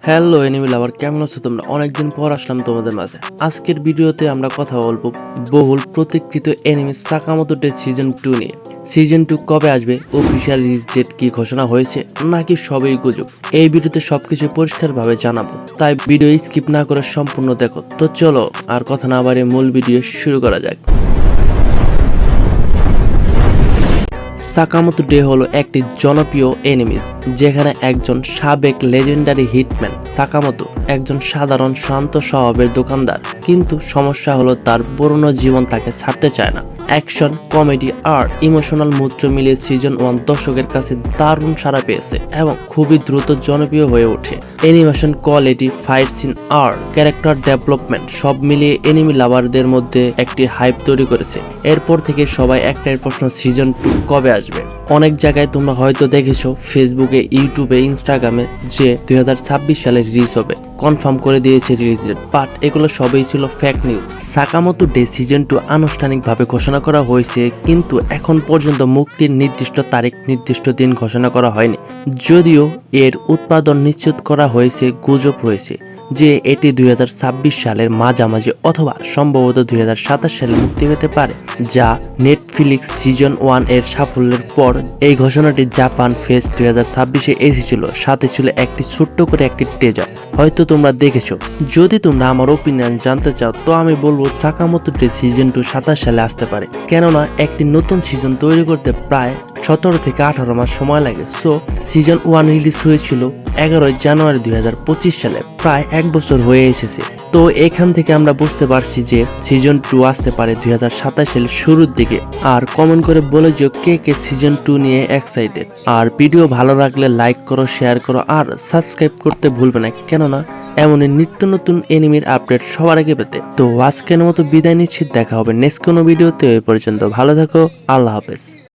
Hello enemy লাভার, কেমন আছো তোমরা? অনেকদিন পর আসলাম তোমাদের মাঝে। আজকের ভিডিওতে আমরা কথা বলবো বহুল প্রতীক্ষিত এনিমি সাকামোতো ডে সিজন 2 নিয়ে। সিজন 2 কবে আসবে, অফিসিয়াল রিলিজ ডেট কি ঘোষণা হয়েছে নাকি সবই গুজব, এই ভিডিওতে সবকিছু পরিষ্কারভাবে জানাবো, তাই ভিডিও স্কিপ না করে সম্পূর্ণ দেখো। তো চলো আর কথা না বাড়িয়ে মূল ভিডিও শুরু করা যাক। সাকামোতো ডে হলো একটি জনপ্রিয় এনিমি, যেখানে একজন সাবেক লেজেন্ডারি হিটম্যান সাকামোতো একজন সাধারণ শান্ত স্বভাবের দোকানদার, কিন্তু সমস্যা হলো তার পুরনো জীবন তাকে ছাড়তে চায় না। অ্যাকশন, কমেডি আর ইমোশনাল মুদ্র মিলিয়ে সিজন 1 দর্শকের কাছে দারুণ সাড়া পেয়েছে এবং খুবই দ্রুত জনপ্রিয় হয়ে ওঠে। অ্যানিমেশন কোয়ালিটি, ফাইট সিন আর ক্যারেক্টার ডেভেলপমেন্ট সব মিলিয়ে এনিমি লাভারদের মধ্যে একটি হাইপ তৈরি করেছে। এরপর থেকে সবাই একটাই প্রশ্ন, সিজন 2 কবে আসবে? অনেক জায়গায় তোমরা হয়তো দেখেছো, ফেসবুকে, ইউটিউবে, ইনস্টাগ্রামে, যে 2026 সালে রিলিজ হবে, কনফার্ম করে দিয়েছে রিলিজ ডেট, বাট এগুলো সবই ছিল fake news. Sakamoto day season 2 আনুষ্ঠানিকভাবে ঘোষণা করা হয়েছে, কিন্তু এখন পর্যন্ত মুক্তির নির্দিষ্ট তারিখ, নির্দিষ্ট দিন ঘোষণা করা হয়নি। যদিও এর উৎপাদন নিশ্চিত করা হয়েছে, গুজব রয়েছে যে এটি 2026 সালের মাঝামাঝি অথবা সম্ভবত 2027 সালে মুক্তি পেতে পারে, যা নেটফ্লিক্স সিজন 1 এর সাফল্যের পর। এই ঘোষণাটি জাপান ফেস্ট 2026-এ এসেছিল, সাথে ছিল একটি ছোট্ট করে একটি টিজার, হয়তো তোমরা দেখেছো। যদি তোমরা আমার ওপিনিয়ন জানতে চাও তো আমি বলবো সাকামোতো ডে সিজন 2 27 সালে আসতে পারে, কেননা একটি নতুন সিজন তৈরি করতে প্রায় 17 থেকে 18 মাস সময় লাগে। সো সিজন 1 রিলিজ হয়েছিল 11 জানুয়ারি 2025 সালে, প্রায় 1 বছর হয়ে এসেছে। তো এখান থেকে আমরা বুঝতে পারছি যে সিজন 2 আসতে পারে 2027 সালের শুরুর দিকে। আর কমেন্ট করে বলে যে কে কে সিজন 2 নিয়ে এক্সাইটেড। আর ভিডিও ভালো লাগলে লাইক করো, শেয়ার করো আর সাবস্ক্রাইব করতে ভুলবে না, কেননা এমনই নিত্য নতুন এনিমির আপডেট সবার আগে পেতে। তো আজকের মতো বিদায় নিচ্ছি, দেখা হবে নেক্সট কোনো ভিডিওতে। ওই পর্যন্ত ভালো থাকো, আল্লাহ হাফেজ।